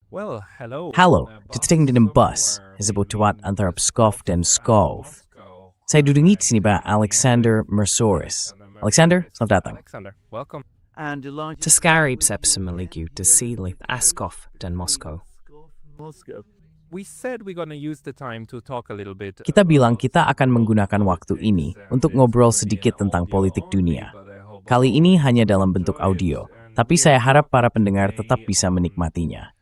Well, hello. Halo, titingin bus disebut antara Pskov dan Pskov. Saya dudungi di sini Pak Alexander Mersoris. Alexander, selamat datang. Alexander, welcome. Tescarib sepsimiligu desili Askov dan Moskow. We said we're going to use the time to talk a little bit. Kita bilang kita akan menggunakan waktu ini untuk ngobrol sedikit tentang politik dunia. Kali ini hanya dalam bentuk audio, tapi saya harap para pendengar tetap bisa menikmatinya.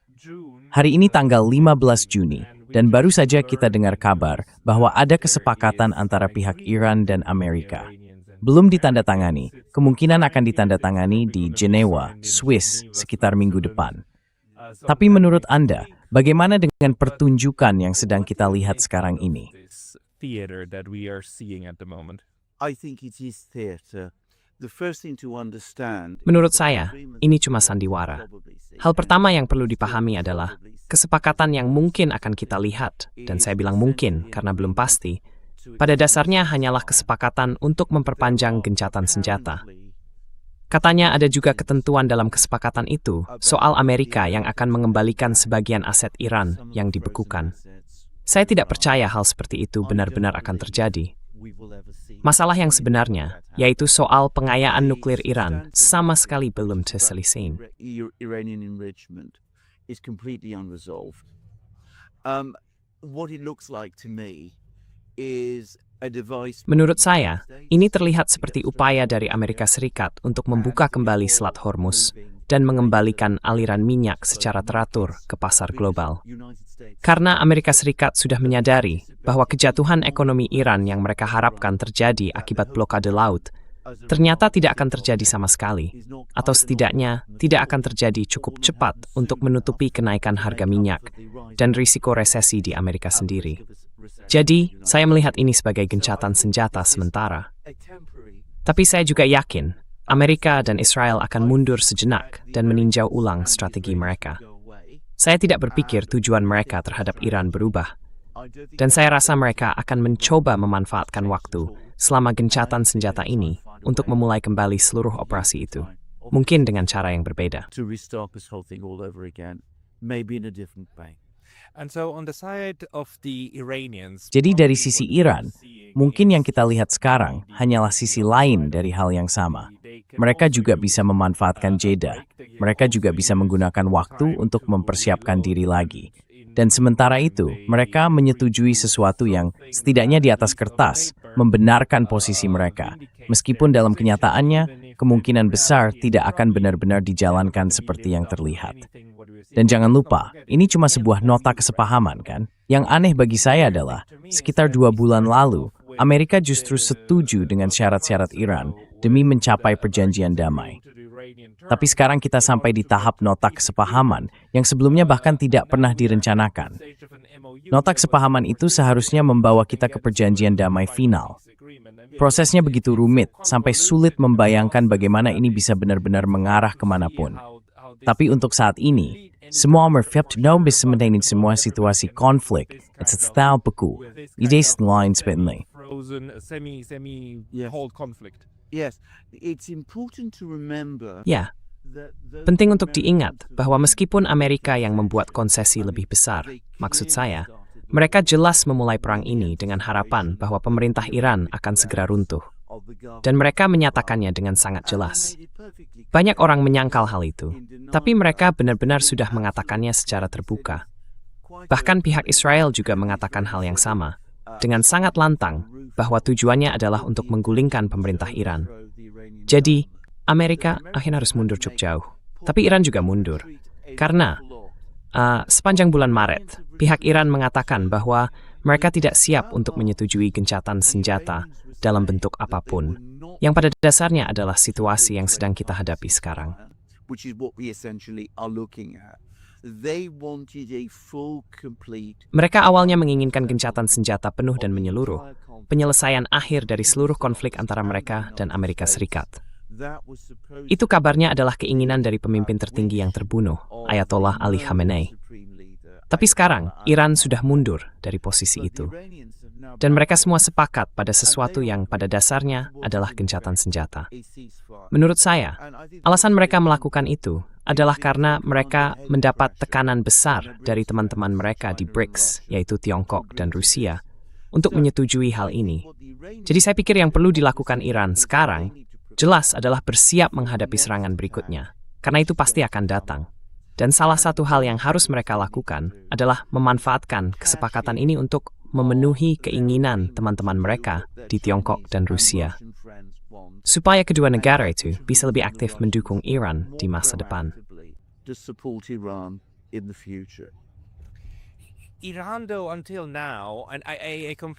Hari ini tanggal 15 Juni, dan baru saja kita dengar kabar bahwa ada kesepakatan antara pihak Iran dan Amerika. Belum ditandatangani, kemungkinan akan ditandatangani di Jenewa, Swiss, sekitar minggu depan. Tapi menurut Anda, bagaimana dengan pertunjukan yang sedang kita lihat sekarang ini? Theater that we are seeing at the moment. I think it is theatre. The first thing to understand. Menurut saya, ini cuma sandiwara. Hal pertama yang perlu dipahami adalah kesepakatan yang mungkin akan kita lihat, dan saya bilang mungkin karena belum pasti, pada dasarnya hanyalah kesepakatan untuk memperpanjang gencatan senjata. Katanya ada juga ketentuan dalam kesepakatan itu soal Amerika yang akan mengembalikan sebagian aset Iran yang dibekukan. Saya tidak percaya hal seperti itu benar-benar akan terjadi. Masalah yang sebenarnya, yaitu soal pengayaan nuklir Iran, sama sekali belum terselesaikan. Iranian enrichment is completely unresolved. What it looks like to me is a device. Menurut saya, ini terlihat seperti upaya dari Amerika Serikat untuk membuka kembali Selat Hormuz dan mengembalikan aliran minyak secara teratur ke pasar global. Karena Amerika Serikat sudah menyadari bahwa kejatuhan ekonomi Iran yang mereka harapkan terjadi akibat blokade laut, ternyata tidak akan terjadi sama sekali, atau setidaknya tidak akan terjadi cukup cepat untuk menutupi kenaikan harga minyak dan risiko resesi di Amerika sendiri. Jadi, saya melihat ini sebagai gencatan senjata sementara. Tapi saya juga yakin Amerika dan Israel akan mundur sejenak dan meninjau ulang strategi mereka. Saya tidak berpikir tujuan mereka terhadap Iran berubah. Dan saya rasa mereka akan mencoba memanfaatkan waktu selama gencatan senjata ini untuk memulai kembali seluruh operasi itu. Mungkin dengan cara yang berbeda. To restart this whole thing all over again, maybe in a different way. And so on the side of the Iranians. Jadi dari sisi Iran, mungkin yang kita lihat sekarang hanyalah sisi lain dari hal yang sama. Mereka juga bisa memanfaatkan Jeddah. Mereka juga bisa menggunakan waktu untuk mempersiapkan diri lagi. Dan sementara itu, mereka menyetujui sesuatu yang setidaknya di atas kertas membenarkan posisi mereka. Meskipun dalam kenyataannya, kemungkinan besar tidak akan benar-benar dijalankan seperti yang terlihat. Dan jangan lupa, ini cuma sebuah nota kesepahaman kan? Yang aneh bagi saya adalah, sekitar 2 bulan lalu, Amerika justru setuju dengan syarat-syarat Iran demi mencapai perjanjian damai. Tapi sekarang kita sampai di tahap nota kesepahaman yang sebelumnya bahkan tidak pernah direncanakan. Nota kesepahaman itu seharusnya membawa kita ke perjanjian damai final. Prosesnya begitu rumit, sampai sulit membayangkan bagaimana ini bisa benar-benar mengarah kemanapun. Tapi untuk saat ini, semua no bisa menangani semua situasi konflik. It's a style beku. Ide lain sebenarnya. Frozen, semi-hold conflict. Yes, it's important to remember. Ya, penting untuk diingat bahwa meskipun Amerika yang membuat konsesi lebih besar, maksud saya, mereka jelas memulai perang ini dengan harapan bahwa pemerintah Iran akan segera runtuh. Dan mereka menyatakannya dengan sangat jelas. Banyak orang menyangkal hal itu, tapi mereka benar-benar sudah mengatakannya secara terbuka. Bahkan pihak Israel juga mengatakan hal yang sama, dengan sangat lantang bahwa tujuannya adalah untuk menggulingkan pemerintah Iran. Jadi, Amerika akhirnya harus mundur cukup jauh. Tapi Iran juga mundur. Karena sepanjang bulan Maret, pihak Iran mengatakan bahwa mereka tidak siap untuk menyetujui gencatan senjata dalam bentuk apapun, yang pada dasarnya adalah situasi yang sedang kita hadapi sekarang. Which is what we essentially are looking at. They wanted a full, complete. Mereka awalnya menginginkan gencatan senjata penuh dan menyeluruh, penyelesaian akhir dari seluruh konflik antara mereka dan Amerika Serikat. Itu kabarnya adalah keinginan dari pemimpin tertinggi yang terbunuh, Ayatollah Ali Khamenei. Tapi sekarang, Iran sudah mundur dari posisi itu. Dan mereka semua sepakat pada sesuatu yang pada dasarnya adalah gencatan senjata. Menurut saya, alasan mereka melakukan itu adalah karena mereka mendapat tekanan besar dari teman-teman mereka di BRICS, yaitu Tiongkok dan Rusia, untuk menyetujui hal ini. Jadi saya pikir yang perlu dilakukan Iran sekarang jelas adalah bersiap menghadapi serangan berikutnya, karena itu pasti akan datang. Dan salah satu hal yang harus mereka lakukan adalah memanfaatkan kesepakatan ini untuk memenuhi keinginan teman-teman mereka di Tiongkok dan Rusia, supaya kedua negara itu bisa lebih aktif mendukung Iran di masa depan.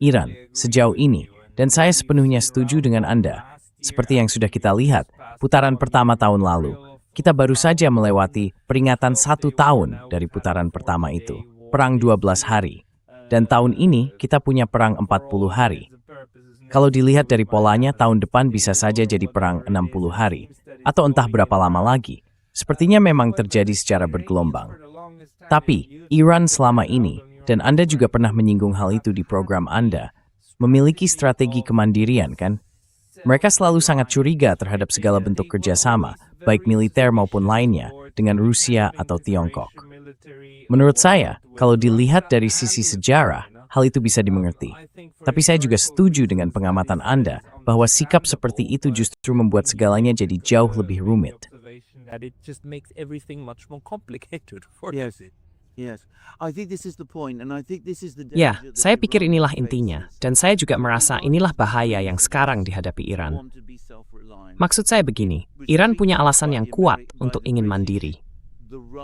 Iran, sejauh ini, dan saya sepenuhnya setuju dengan Anda, seperti yang sudah kita lihat, putaran pertama tahun lalu, kita baru saja melewati peringatan 1 tahun dari putaran pertama itu, perang 12 hari. Dan tahun ini kita punya perang 40 hari. Kalau dilihat dari polanya, tahun depan bisa saja jadi perang 60 hari, atau entah berapa lama lagi. Sepertinya memang terjadi secara bergelombang. Tapi, Iran selama ini, dan Anda juga pernah menyinggung hal itu di program Anda, memiliki strategi kemandirian, kan? Mereka selalu sangat curiga terhadap segala bentuk kerjasama, baik militer maupun lainnya, dengan Rusia atau Tiongkok. Menurut saya, kalau dilihat dari sisi sejarah, hal itu bisa dimengerti. Tapi saya juga setuju dengan pengamatan Anda bahwa sikap seperti itu justru membuat segalanya jadi jauh lebih rumit. Ya, saya pikir inilah intinya, dan saya juga merasa inilah bahaya yang sekarang dihadapi Iran. Maksud saya begini, Iran punya alasan yang kuat untuk ingin mandiri.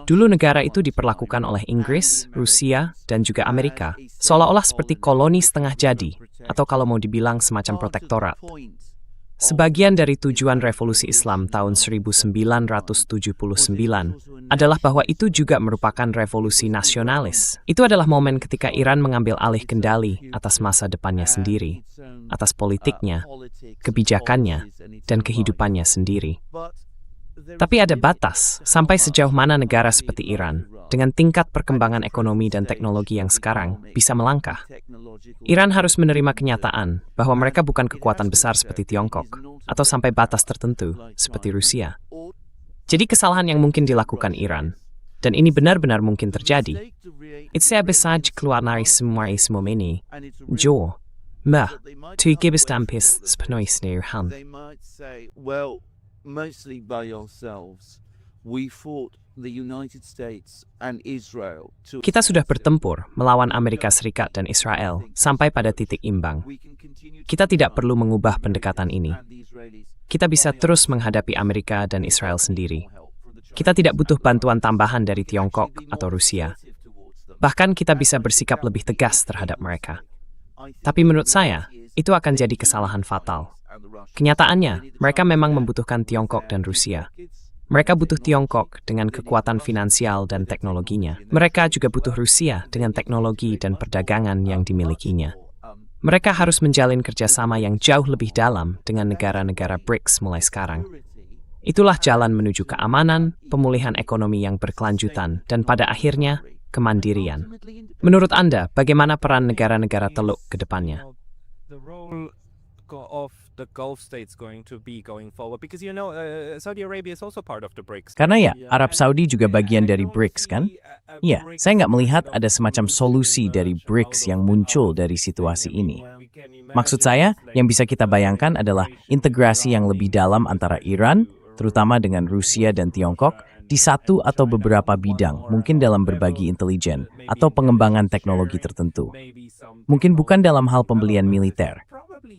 Dulu negara itu diperlakukan oleh Inggris, Rusia, dan juga Amerika, seolah-olah seperti koloni setengah jadi, atau kalau mau dibilang semacam protektorat. Sebagian dari tujuan revolusi Islam tahun 1979 adalah bahwa itu juga merupakan revolusi nasionalis. Itu adalah momen ketika Iran mengambil alih kendali atas masa depannya sendiri, atas politiknya, kebijakannya, dan kehidupannya sendiri. Tapi ada batas sampai sejauh mana negara seperti Iran, dengan tingkat perkembangan ekonomi dan teknologi yang sekarang, bisa melangkah. Iran harus menerima kenyataan bahwa mereka bukan kekuatan besar seperti Tiongkok, atau sampai batas tertentu seperti Rusia. Jadi kesalahan yang mungkin dilakukan Iran, dan ini benar-benar mungkin terjadi, itu besar keluar dari semua ini, Jo, tu gibis tampis sepenuhnya sendirian. Mostly by ourselves. We fought the United States and Israel to... Kita sudah bertempur melawan Amerika Serikat dan Israel sampai pada titik imbang. Kita tidak perlu mengubah pendekatan ini. Kita bisa terus menghadapi Amerika dan Israel sendiri. Kita tidak butuh bantuan tambahan dari Tiongkok atau Rusia. Bahkan kita bisa bersikap lebih tegas terhadap mereka. Tapi menurut saya, itu akan jadi kesalahan fatal. Kenyataannya, mereka memang membutuhkan Tiongkok dan Rusia. Mereka butuh Tiongkok dengan kekuatan finansial dan teknologinya. Mereka juga butuh Rusia dengan teknologi dan perdagangan yang dimilikinya. Mereka harus menjalin kerjasama yang jauh lebih dalam dengan negara-negara BRICS mulai sekarang. Itulah jalan menuju keamanan, pemulihan ekonomi yang berkelanjutan, dan pada akhirnya, kemandirian. Menurut Anda, bagaimana peran negara-negara Teluk ke depannya? Karena ya, Arab Saudi juga bagian dari BRICS, kan? Iya, saya nggak melihat ada semacam solusi dari BRICS yang muncul dari situasi ini. Maksud saya, yang bisa kita bayangkan adalah integrasi yang lebih dalam antara Iran, terutama dengan Rusia dan Tiongkok, di satu atau beberapa bidang, mungkin dalam berbagi intelijen atau pengembangan teknologi tertentu. Mungkin bukan dalam hal pembelian militer.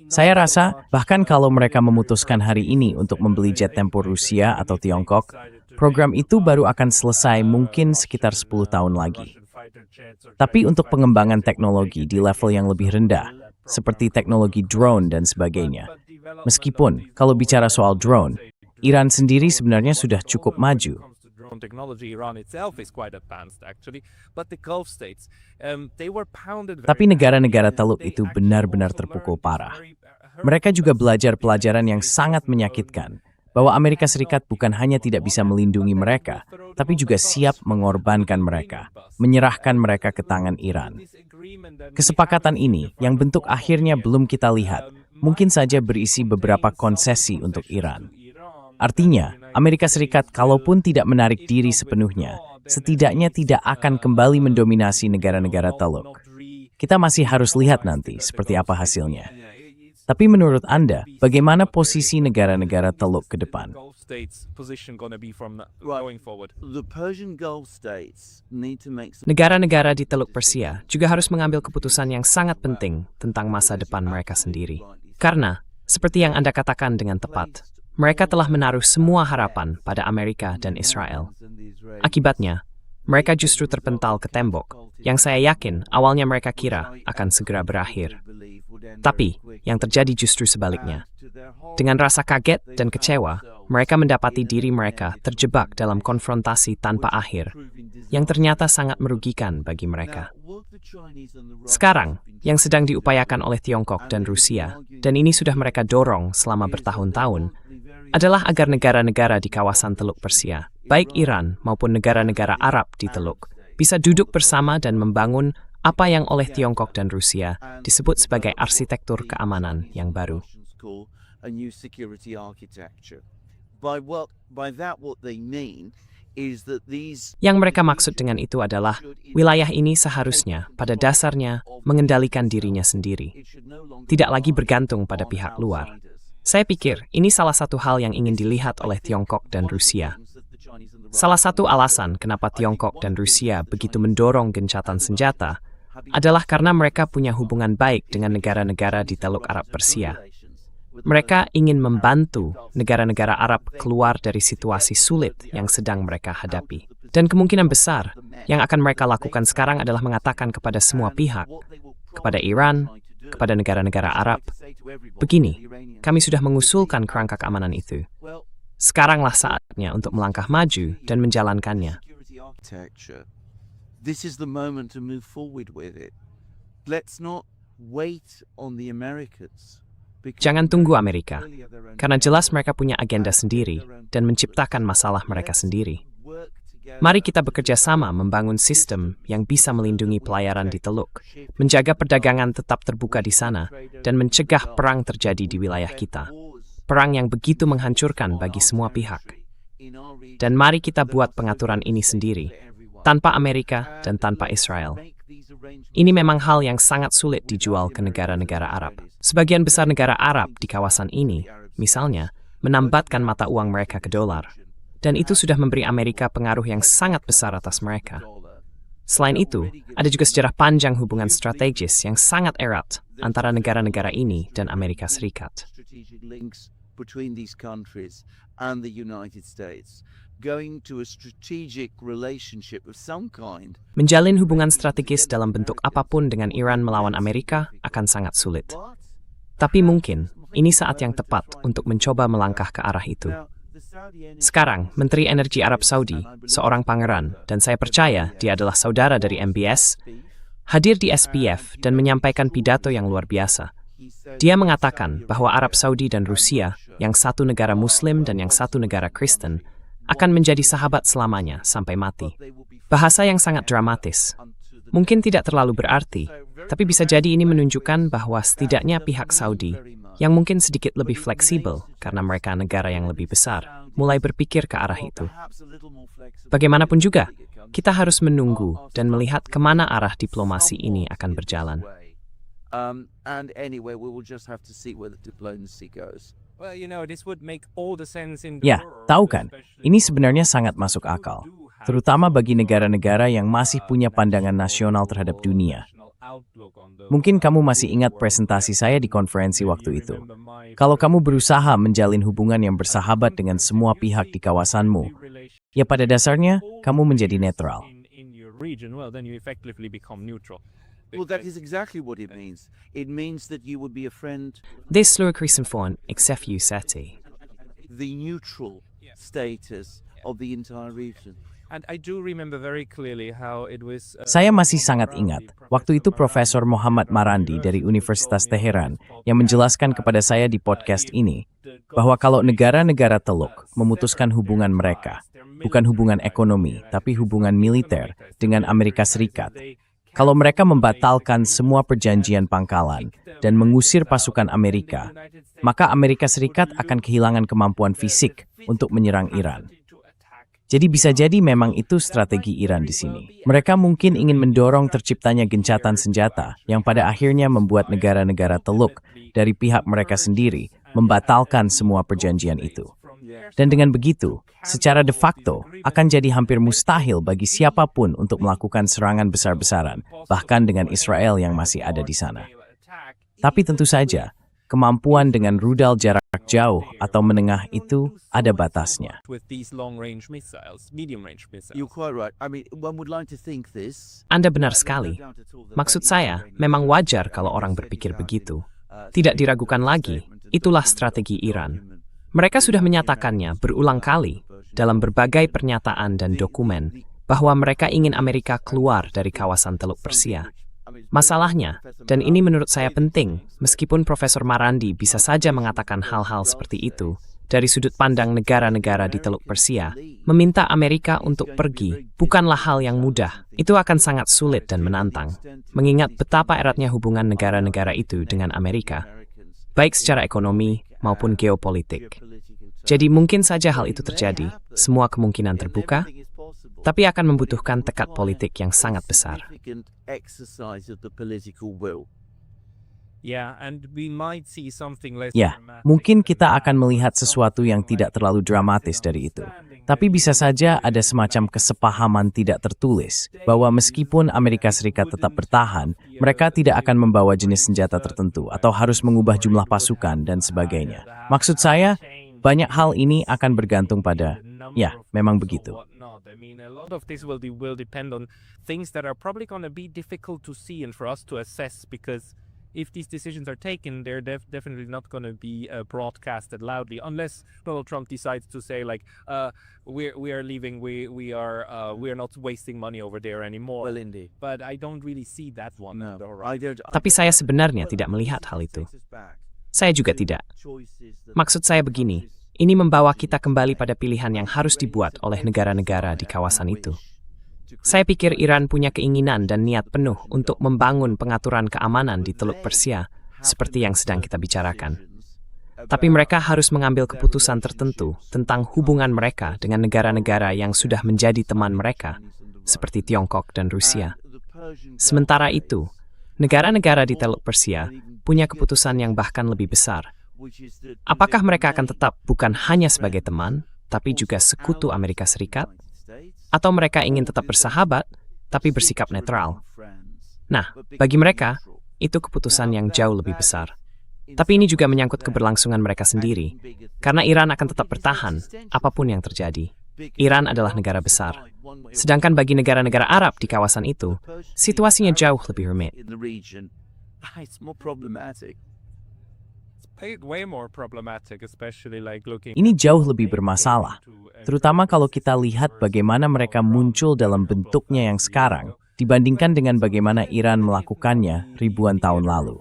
Saya rasa, bahkan kalau mereka memutuskan hari ini untuk membeli jet tempur Rusia atau Tiongkok, program itu baru akan selesai mungkin sekitar 10 tahun lagi. Tapi untuk pengembangan teknologi di level yang lebih rendah, seperti teknologi drone dan sebagainya, meskipun kalau bicara soal drone, Iran sendiri sebenarnya sudah cukup maju. Tapi negara-negara Teluk itu benar-benar terpukul parah. Mereka juga belajar pelajaran yang sangat menyakitkan, bahwa Amerika Serikat bukan hanya tidak bisa melindungi mereka, tapi juga siap mengorbankan mereka, menyerahkan mereka ke tangan Iran. Kesepakatan ini, yang bentuk akhirnya belum kita lihat, mungkin saja berisi beberapa konsesi untuk Iran. Artinya, Amerika Serikat kalaupun tidak menarik diri sepenuhnya, setidaknya tidak akan kembali mendominasi negara-negara Teluk. Kita masih harus lihat nanti seperti apa hasilnya. Tapi menurut Anda, bagaimana posisi negara-negara Teluk ke depan? The Persian Gulf states need to make some Negara-negara di Teluk Persia juga harus mengambil keputusan yang sangat penting tentang masa depan mereka sendiri. Karena, seperti yang Anda katakan dengan tepat, mereka telah menaruh semua harapan pada Amerika dan Israel. Akibatnya, mereka justru terpental ke tembok, yang saya yakin awalnya mereka kira akan segera berakhir. Tapi, yang terjadi justru sebaliknya. Dengan rasa kaget dan kecewa, mereka mendapati diri mereka terjebak dalam konfrontasi tanpa akhir, yang ternyata sangat merugikan bagi mereka. Sekarang, yang sedang diupayakan oleh Tiongkok dan Rusia, dan ini sudah mereka dorong selama bertahun-tahun, adalah agar negara-negara di kawasan Teluk Persia, baik Iran maupun negara-negara Arab di Teluk, bisa duduk bersama dan membangun apa yang oleh Tiongkok dan Rusia disebut sebagai arsitektur keamanan yang baru. a new security architecture. By that what they mean is that these Yang mereka maksud dengan itu adalah wilayah ini seharusnya pada dasarnya mengendalikan dirinya sendiri, tidak lagi bergantung pada pihak luar. Saya pikir ini salah satu hal yang ingin dilihat oleh Tiongkok dan Rusia. Salah satu alasan kenapa Tiongkok dan Rusia begitu mendorong gencatan senjata adalah karena mereka punya hubungan baik dengan negara-negara di Teluk Arab Persia. Mereka ingin membantu negara-negara Arab keluar dari situasi sulit yang sedang mereka hadapi. Dan kemungkinan besar yang akan mereka lakukan sekarang adalah mengatakan kepada semua pihak, kepada Iran, kepada negara-negara Arab, begini, kami sudah mengusulkan kerangka keamanan itu. Sekaranglah saatnya untuk melangkah maju dan menjalankannya. This is the moment to move forward with it. Let's not wait on the Americans. Jangan tunggu Amerika, karena jelas mereka punya agenda sendiri dan menciptakan masalah mereka sendiri. Mari kita bekerja sama membangun sistem yang bisa melindungi pelayaran di Teluk, menjaga perdagangan tetap terbuka di sana, dan mencegah perang terjadi di wilayah kita. Perang yang begitu menghancurkan bagi semua pihak. Dan mari kita buat pengaturan ini sendiri, tanpa Amerika dan tanpa Israel. Ini memang hal yang sangat sulit dijual ke negara-negara Arab. Sebagian besar negara Arab di kawasan ini, misalnya, menambatkan mata uang mereka ke dolar. Dan itu sudah memberi Amerika pengaruh yang sangat besar atas mereka. Selain itu, ada juga sejarah panjang hubungan strategis yang sangat erat antara negara-negara ini dan Amerika Serikat. Between these countries and the United States, going to a strategic relationship of some kind. Menjalin hubungan strategis dalam bentuk apapun dengan Iran melawan Amerika akan sangat sulit. Tapi mungkin ini saat yang tepat untuk mencoba melangkah ke arah itu. Sekarang, Menteri Energi Arab Saudi, seorang pangeran, dan saya percaya dia adalah saudara dari MBS, hadir di SPF dan menyampaikan pidato yang luar biasa. Dia mengatakan bahwa Arab Saudi dan Rusia, yang satu negara Muslim dan yang satu negara Kristen, akan menjadi sahabat selamanya sampai mati. Bahasa yang sangat dramatis. Mungkin tidak terlalu berarti, tapi bisa jadi ini menunjukkan bahwa setidaknya pihak Saudi, yang mungkin sedikit lebih fleksibel karena mereka negara yang lebih besar, mulai berpikir ke arah itu. Bagaimanapun juga, kita harus menunggu dan melihat kemana arah diplomasi ini akan berjalan. And anyway, we will just have to see where the diplomacy goes. Ya, tahu kan? Ini sebenarnya sangat masuk akal, terutama bagi negara-negara yang masih punya pandangan nasional terhadap dunia. Mungkin kamu masih ingat presentasi saya di konferensi waktu itu. Kalau kamu berusaha menjalin hubungan yang bersahabat dengan semua pihak di kawasanmu, ya pada dasarnya kamu menjadi netral. Well, that is exactly what it means. It means that you would be a friend, Det slår krisen från XFU-SETI. the neutral status of the entire region. Saya masih sangat ingat, waktu itu Profesor Muhammad Marandi dari Universitas Teheran yang menjelaskan kepada saya di podcast ini, bahwa kalau negara-negara Teluk memutuskan hubungan mereka, bukan hubungan ekonomi, tapi hubungan militer dengan Amerika Serikat, Kalau mereka membatalkan semua perjanjian pangkalan dan mengusir pasukan Amerika, maka Amerika Serikat akan kehilangan kemampuan fisik untuk menyerang Iran. Jadi bisa jadi memang itu strategi Iran di sini. Mereka mungkin ingin mendorong terciptanya gencatan senjata yang pada akhirnya membuat negara-negara Teluk dari pihak mereka sendiri membatalkan semua perjanjian itu. Dan dengan begitu, secara de facto akan jadi hampir mustahil bagi siapapun untuk melakukan serangan besar-besaran, bahkan dengan Israel yang masih ada di sana. Tapi tentu saja, kemampuan dengan rudal jarak jauh atau menengah itu ada batasnya. You're quite right. I mean, one would like to think this. Anda benar sekali. Maksud saya, memang wajar kalau orang berpikir begitu. Tidak diragukan lagi, itulah strategi Iran. Mereka sudah menyatakannya berulang kali dalam berbagai pernyataan dan dokumen bahwa mereka ingin Amerika keluar dari kawasan Teluk Persia. Masalahnya, dan ini menurut saya penting, meskipun Profesor Marandi bisa saja mengatakan hal-hal seperti itu, dari sudut pandang negara-negara di Teluk Persia, meminta Amerika untuk pergi bukanlah hal yang mudah. Itu akan sangat sulit dan menantang, mengingat betapa eratnya hubungan negara-negara itu dengan Amerika, baik secara ekonomi maupun geopolitik. Jadi mungkin saja hal itu terjadi, semua kemungkinan terbuka, tapi akan membutuhkan tekad politik yang sangat besar. Ya, mungkin kita akan melihat sesuatu yang tidak terlalu dramatis dari itu. Tapi bisa saja ada semacam kesepahaman tidak tertulis bahwa meskipun Amerika Serikat tetap bertahan, mereka tidak akan membawa jenis senjata tertentu atau harus mengubah jumlah pasukan dan sebagainya. Maksud saya, banyak hal ini akan bergantung pada, ya, memang begitu. I mean, a lot of this will depend on things that are probably going to be difficult to see and for us to assess, because if these decisions are taken, they're definitely not going to be broadcasted loudly, unless Donald Trump decides to say like, we are leaving, we are not wasting money over there anymore. Well, indeed. But I don't really see that one. No, Tapi saya sebenarnya tidak melihat hal itu. Saya juga tidak. Maksud saya begini, ini membawa kita kembali pada pilihan yang harus dibuat oleh negara-negara di kawasan itu. Saya pikir Iran punya keinginan dan niat penuh untuk membangun pengaturan keamanan di Teluk Persia, seperti yang sedang kita bicarakan. Tapi mereka harus mengambil keputusan tertentu tentang hubungan mereka dengan negara-negara yang sudah menjadi teman mereka, seperti Tiongkok dan Rusia. Sementara itu, negara-negara di Teluk Persia punya keputusan yang bahkan lebih besar. Apakah mereka akan tetap bukan hanya sebagai teman, tapi juga sekutu Amerika Serikat? Atau mereka ingin tetap bersahabat, tapi bersikap netral? Nah, bagi mereka, itu keputusan yang jauh lebih besar. Tapi ini juga menyangkut keberlangsungan mereka sendiri, karena Iran akan tetap bertahan, apapun yang terjadi. Iran adalah negara besar. Sedangkan bagi negara-negara Arab di kawasan itu, situasinya jauh lebih rumit. Ini jauh lebih bermasalah, terutama kalau kita lihat bagaimana mereka muncul dalam bentuknya yang sekarang, dibandingkan dengan bagaimana Iran melakukannya ribuan tahun lalu.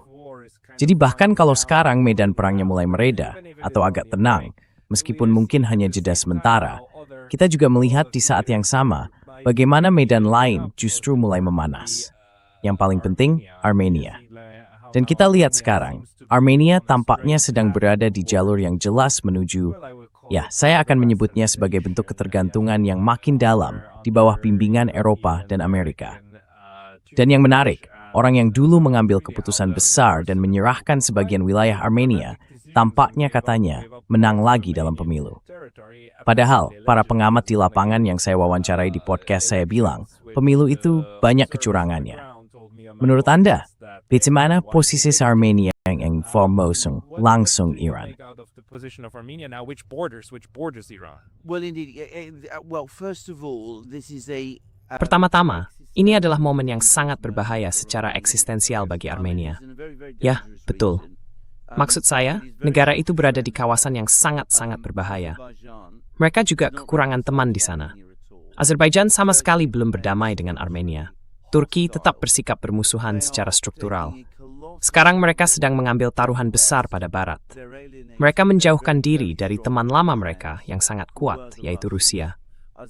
Jadi bahkan kalau sekarang medan perangnya mulai mereda atau agak tenang, meskipun mungkin hanya jeda sementara, kita juga melihat di saat yang sama bagaimana medan lain justru mulai memanas. Yang paling penting, Armenia. Dan kita lihat sekarang, Armenia tampaknya sedang berada di jalur yang jelas menuju, ya, saya akan menyebutnya sebagai bentuk ketergantungan yang makin dalam di bawah bimbingan Eropa dan Amerika. Dan yang menarik, orang yang dulu mengambil keputusan besar dan menyerahkan sebagian wilayah Armenia, tampaknya katanya menang lagi dalam pemilu. Padahal, para pengamat di lapangan yang saya wawancarai di podcast saya bilang, pemilu itu banyak kecurangannya. Menurut Anda, bagaimana posisi Armenia yang formosung langsung Iran? Pertama-tama, ini adalah momen yang sangat berbahaya secara eksistensial bagi Armenia. Ya, betul. Maksud saya, negara itu berada di kawasan yang sangat-sangat berbahaya. Mereka juga kekurangan teman di sana. Azerbaijan sama sekali belum berdamai dengan Armenia. Turki tetap bersikap bermusuhan secara struktural. Sekarang mereka sedang mengambil taruhan besar pada Barat. Mereka menjauhkan diri dari teman lama mereka yang sangat kuat, yaitu Rusia.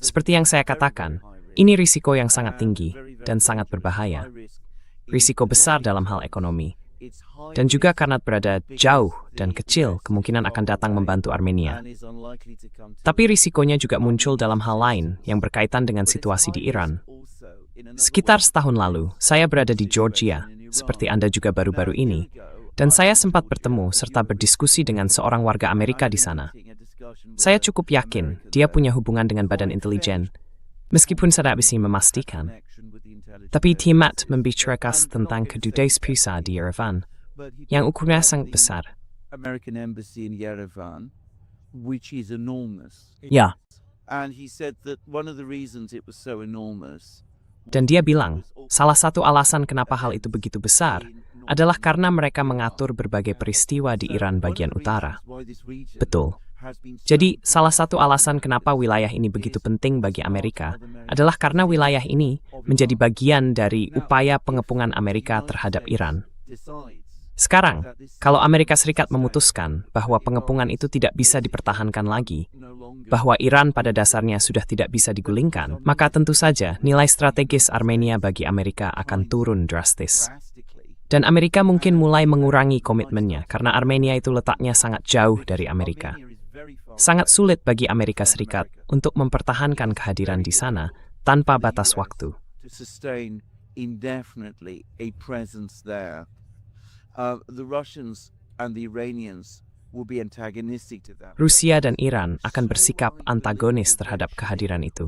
Seperti yang saya katakan, ini risiko yang sangat tinggi. dan sangat berbahaya. Risiko besar dalam hal ekonomi. Dan juga karena berada jauh dan kecil, kemungkinan akan datang membantu Armenia. Tapi risikonya juga muncul dalam hal lain yang berkaitan dengan situasi di Iran. Sekitar setahun lalu, saya berada di Georgia, seperti Anda juga baru-baru ini, dan saya sempat bertemu serta berdiskusi dengan seorang warga Amerika di sana. Saya cukup yakin dia punya hubungan dengan badan intelijen, meskipun saya tidak bisa memastikan. Tapi Timat membicarakan tentang kedutaan pusat di Yerevan, yang ukurannya sangat besar. American embassy in Yerevan, which is enormous. Ya, And he said that one of the reasons it was so enormous Dan dia bilang, salah satu alasan kenapa hal itu begitu besar adalah karena mereka mengatur berbagai peristiwa di Iran bagian utara. Betul. Jadi, salah satu alasan kenapa wilayah ini begitu penting bagi Amerika adalah karena wilayah ini menjadi bagian dari upaya pengepungan Amerika terhadap Iran. Sekarang, kalau Amerika Serikat memutuskan bahwa pengepungan itu tidak bisa dipertahankan lagi, bahwa Iran pada dasarnya sudah tidak bisa digulingkan, maka tentu saja nilai strategis Armenia bagi Amerika akan turun drastis. Dan Amerika mungkin mulai mengurangi komitmennya karena Armenia itu letaknya sangat jauh dari Amerika. Sangat sulit bagi Amerika Serikat untuk mempertahankan kehadiran di sana tanpa batas waktu. The Russians and the Iranians will be antagonistic to that. Rusia dan Iran akan bersikap antagonis terhadap kehadiran itu.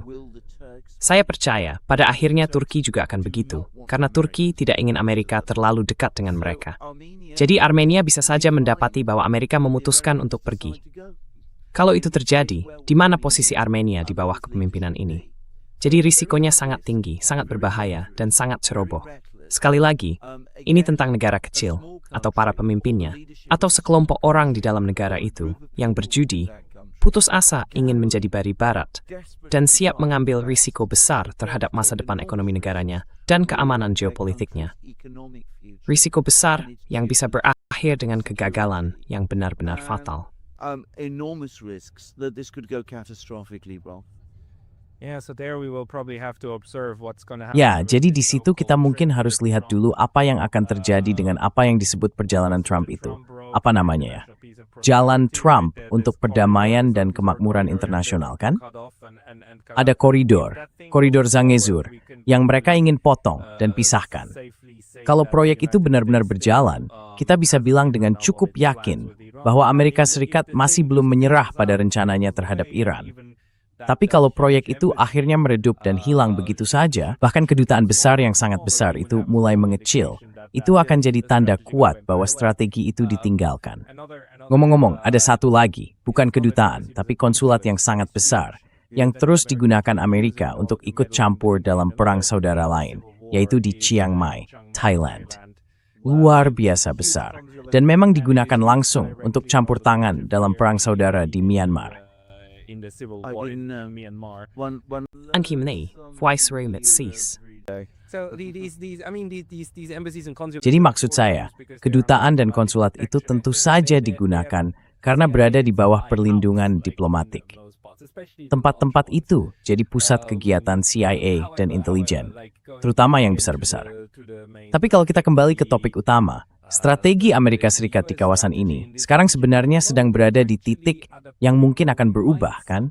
Saya percaya pada akhirnya Turki juga akan begitu, karena Turki tidak ingin Amerika terlalu dekat dengan mereka. Jadi Armenia bisa saja mendapati bahwa Amerika memutuskan untuk pergi. Kalau itu terjadi, di mana posisi Armenia di bawah kepemimpinan ini? Jadi risikonya sangat tinggi, sangat berbahaya, dan sangat ceroboh. Sekali lagi, ini tentang negara kecil, atau para pemimpinnya, atau sekelompok orang di dalam negara itu yang berjudi, putus asa ingin menjadi bari barat, dan siap mengambil risiko besar terhadap masa depan ekonomi negaranya dan keamanan geopolitiknya. Risiko besar yang bisa berakhir dengan kegagalan yang benar-benar fatal. Enormous risks that this could go catastrophically wrong. Yeah, so there we will probably have to observe what's going to happen. ya, jadi di situ kita mungkin harus lihat dulu apa yang akan terjadi dengan apa yang disebut perjalanan Trump itu. Apa namanya ya? Jalan Trump untuk perdamaian dan kemakmuran internasional, kan? Ada koridor Zangezur, yang mereka ingin potong dan pisahkan. Kalau proyek itu benar-benar berjalan, kita bisa bilang dengan cukup yakin bahwa Amerika Serikat masih belum menyerah pada rencananya terhadap Iran. Tapi kalau proyek itu akhirnya meredup dan hilang begitu saja, bahkan kedutaan besar yang sangat besar itu mulai mengecil, itu akan jadi tanda kuat bahwa strategi itu ditinggalkan. Ngomong-ngomong, ada satu lagi, bukan kedutaan, tapi konsulat yang sangat besar, yang terus digunakan Amerika untuk ikut campur dalam perang saudara lain, yaitu di Chiang Mai, Thailand. Luar biasa besar, dan memang digunakan langsung untuk campur tangan dalam perang saudara di Myanmar. In the civil war in Myanmar. An Kim Lee, Viceroy Mitsis. So these embassies and consulates. Jadi maksud saya, kedutaan dan konsulat itu tentu saja digunakan karena berada di bawah perlindungan diplomatik. Tempat-tempat itu jadi pusat kegiatan CIA dan intelijen, terutama yang besar-besar. Tapi kalau kita kembali ke topik utama, strategi Amerika Serikat di kawasan ini sekarang sebenarnya sedang berada di titik yang mungkin akan berubah, kan?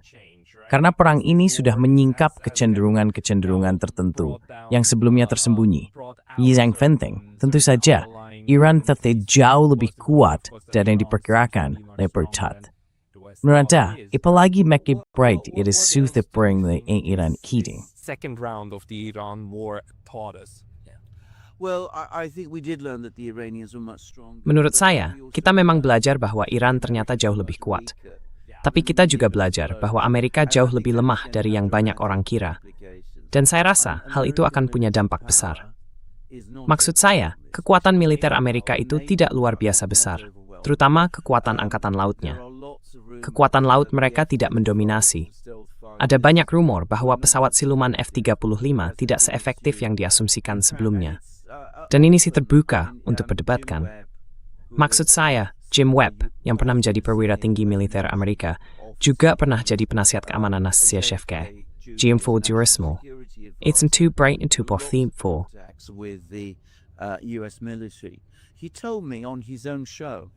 Karena perang ini sudah menyingkap kecenderungan-kecenderungan tertentu yang sebelumnya tersembunyi. Yang penting, tentu saja, Iran tetap jauh lebih kuat dari yang diperkirakan oleh Bertat. Menurut Anda, apalagi make it bright, it is sudah perang yang Iran kidding. Second round of the Iran war taught us. Well, I think we did learn that the Iranians were much stronger. Menurut saya, kita memang belajar bahwa Iran ternyata jauh lebih kuat. Tapi kita juga belajar bahwa Amerika jauh lebih lemah dari yang banyak orang kira. Dan saya rasa hal itu akan punya dampak besar. Maksud saya, kekuatan militer Amerika itu tidak luar biasa besar, terutama kekuatan angkatan lautnya. Kekuatan laut mereka tidak mendominasi. Ada banyak rumor bahwa pesawat siluman F-35 tidak seefektif yang diasumsikan sebelumnya. Dan ini sih terbuka untuk berdebatkan. Maksud saya, Jim Webb, yang pernah menjadi perwira tinggi militer Amerika, juga pernah jadi penasihat keamanan Nasir Shefke. geofuturismo. It's too bright and too for. With the US military. He told me on his own show.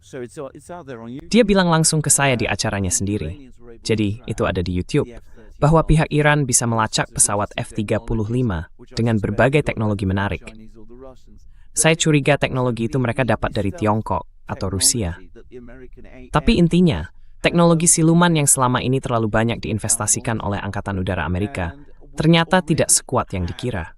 So it's out there on YouTube. Dia bilang langsung ke saya di acaranya sendiri. Jadi, itu ada di YouTube. Bahwa pihak Iran bisa melacak pesawat F-35 dengan berbagai teknologi menarik. Saya curiga teknologi itu mereka dapat dari Tiongkok atau Rusia. Tapi intinya, teknologi siluman yang selama ini terlalu banyak diinvestasikan oleh Angkatan Udara Amerika ternyata tidak sekuat yang dikira.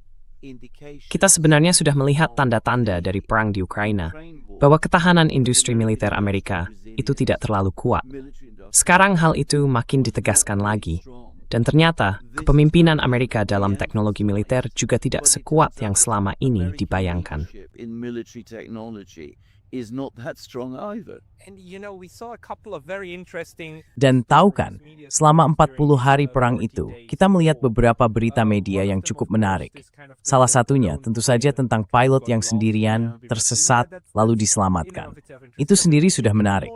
Kita sebenarnya sudah melihat tanda-tanda dari perang di Ukraina bahwa ketahanan industri militer Amerika itu tidak terlalu kuat. Sekarang hal itu makin ditegaskan lagi. Dan ternyata, kepemimpinan Amerika dalam teknologi militer juga tidak sekuat yang selama ini dibayangkan. Dan tahu kan, selama 40 hari perang itu, kita melihat beberapa berita media yang cukup menarik. Salah satunya tentu saja tentang pilot yang sendirian, tersesat, lalu diselamatkan. Itu sendiri sudah menarik.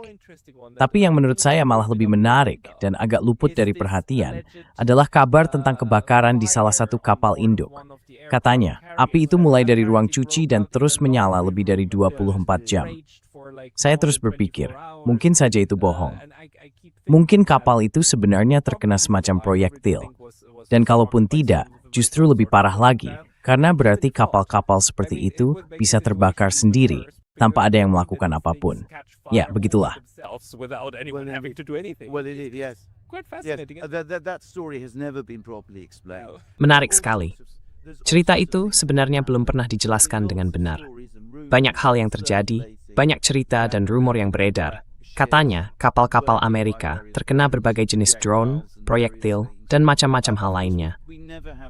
Tapi yang menurut saya malah lebih menarik dan agak luput dari perhatian adalah kabar tentang kebakaran di salah satu kapal induk. Katanya, api itu mulai dari ruang cuci dan terus menyala lebih dari 24 jam. Saya terus berpikir, mungkin saja itu bohong. Mungkin kapal itu sebenarnya terkena semacam proyektil. Dan kalaupun tidak, justru lebih parah lagi, karena berarti kapal-kapal seperti itu bisa terbakar sendiri, tanpa ada yang melakukan apapun. Ya, begitulah. Menarik sekali. Cerita itu sebenarnya belum pernah dijelaskan dengan benar. Banyak hal yang terjadi, banyak cerita dan rumor yang beredar. Katanya, kapal-kapal Amerika terkena berbagai jenis drone, proyektil, dan macam-macam hal lainnya.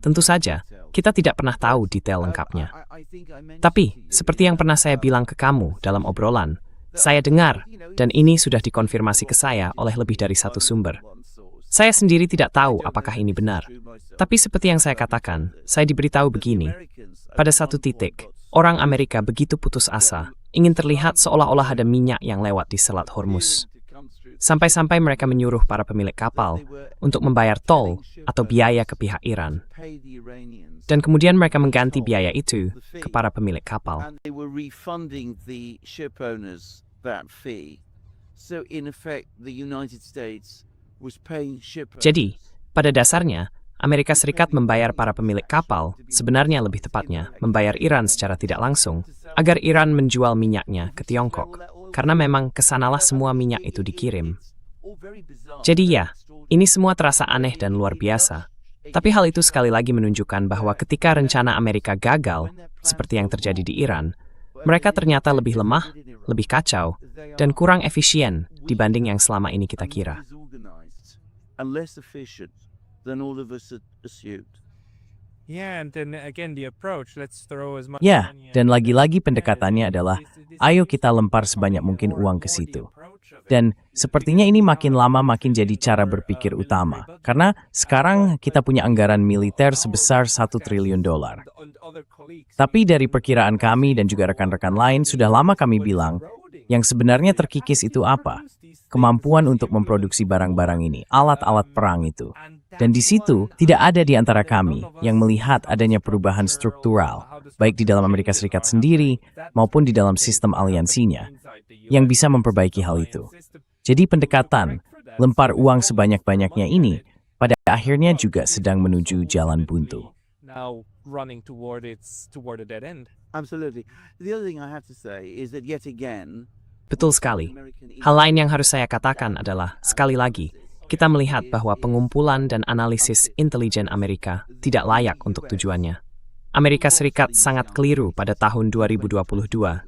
Tentu saja, kita tidak pernah tahu detail lengkapnya. Tapi, seperti yang pernah saya bilang ke kamu dalam obrolan, saya dengar, dan ini sudah dikonfirmasi ke saya oleh lebih dari satu sumber. Saya sendiri tidak tahu apakah ini benar. Tapi seperti yang saya katakan, saya diberitahu begini. Pada satu titik, orang Amerika begitu putus asa, ingin terlihat seolah-olah ada minyak yang lewat di Selat Hormuz. Sampai-sampai mereka menyuruh para pemilik kapal untuk membayar tol atau biaya ke pihak Iran. Dan kemudian mereka mengganti biaya itu ke para pemilik kapal. Jadi, pada dasarnya, Amerika Serikat membayar para pemilik kapal, sebenarnya lebih tepatnya, membayar Iran secara tidak langsung, agar Iran menjual minyaknya ke Tiongkok, karena memang kesanalah semua minyak itu dikirim. Jadi ya, ini semua terasa aneh dan luar biasa. Tapi hal itu sekali lagi menunjukkan bahwa ketika rencana Amerika gagal, seperti yang terjadi di Iran, mereka ternyata lebih lemah, lebih kacau, dan kurang efisien dibanding yang selama ini kita kira. Ya, dan lagi-lagi pendekatannya adalah, ayo kita lempar sebanyak mungkin uang ke situ. Dan sepertinya ini makin lama makin jadi cara berpikir utama. Karena sekarang kita punya anggaran militer sebesar $1 triliun. Tapi dari perkiraan kami dan juga rekan-rekan lain, sudah lama kami bilang, yang sebenarnya terkikis itu apa? Kemampuan untuk memproduksi barang-barang ini, alat-alat perang itu. Dan di situ tidak ada di antara kami yang melihat adanya perubahan struktural, baik di dalam Amerika Serikat sendiri maupun di dalam sistem aliansinya, yang bisa memperbaiki hal itu. Jadi pendekatan, lempar uang sebanyak-banyaknya ini, pada akhirnya juga sedang menuju jalan buntu. Betul sekali. Hal lain yang harus saya katakan adalah, sekali lagi, kita melihat bahwa pengumpulan dan analisis intelijen Amerika tidak layak untuk tujuannya. Amerika Serikat sangat keliru pada tahun 2022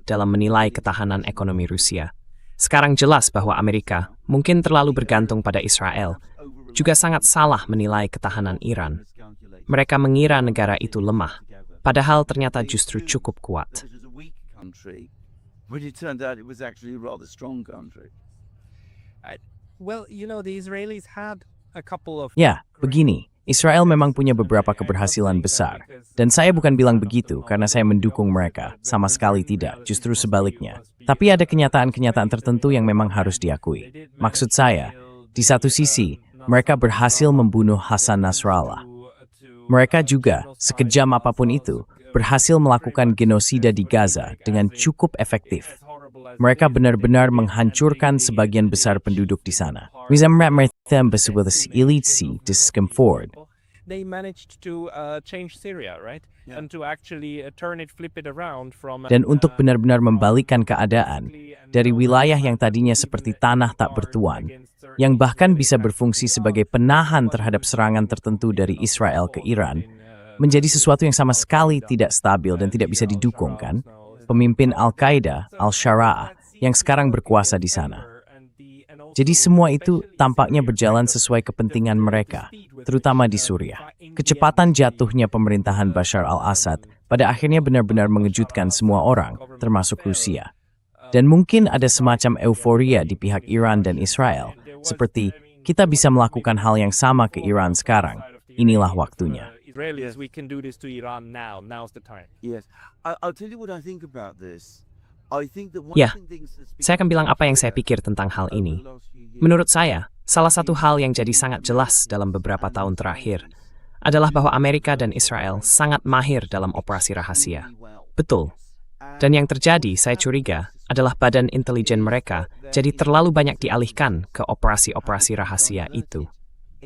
dalam menilai ketahanan ekonomi Rusia. Sekarang jelas bahwa Amerika mungkin terlalu bergantung pada Israel, juga sangat salah menilai ketahanan Iran. Mereka mengira negara itu lemah, padahal ternyata justru cukup kuat. Ya, begini. Israel memang punya beberapa keberhasilan besar. Dan saya bukan bilang begitu karena saya mendukung mereka. Sama sekali tidak, justru sebaliknya. Tapi ada kenyataan-kenyataan tertentu yang memang harus diakui. Maksud saya, di satu sisi, mereka berhasil membunuh Hasan Nasrallah. Mereka juga, sekejam apapun itu, berhasil melakukan genosida di Gaza dengan cukup efektif. Mereka benar-benar menghancurkan sebagian besar penduduk di sana. They managed to change Syria, right? And to actually flip it around from. Dan untuk benar-benar membalikan keadaan dari wilayah yang tadinya seperti tanah tak bertuan, yang bahkan bisa berfungsi sebagai penahan terhadap serangan tertentu dari Israel ke Iran, menjadi sesuatu yang sama sekali tidak stabil dan tidak bisa didukung, kan? Pemimpin Al-Qaeda, Al-Shara'ah, yang sekarang berkuasa di sana. Jadi semua itu tampaknya berjalan sesuai kepentingan mereka, terutama di Suriah. Kecepatan jatuhnya pemerintahan Bashar al-Assad pada akhirnya benar-benar mengejutkan semua orang, termasuk Rusia. Dan mungkin ada semacam euforia di pihak Iran dan Israel, seperti kita bisa melakukan hal yang sama ke Iran sekarang. Inilah waktunya. Israelis, we can do this to Iran now. Now's the time. Yes, I'll tell you what I think about this. I think that Ya, saya akan bilang apa yang saya pikir tentang hal ini. Menurut saya, salah satu hal yang jadi sangat jelas dalam beberapa tahun terakhir adalah bahwa Amerika dan Israel sangat mahir dalam operasi rahasia. Betul. Dan yang terjadi, saya curiga, adalah badan intelijen mereka jadi terlalu banyak dialihkan ke operasi-operasi rahasia itu.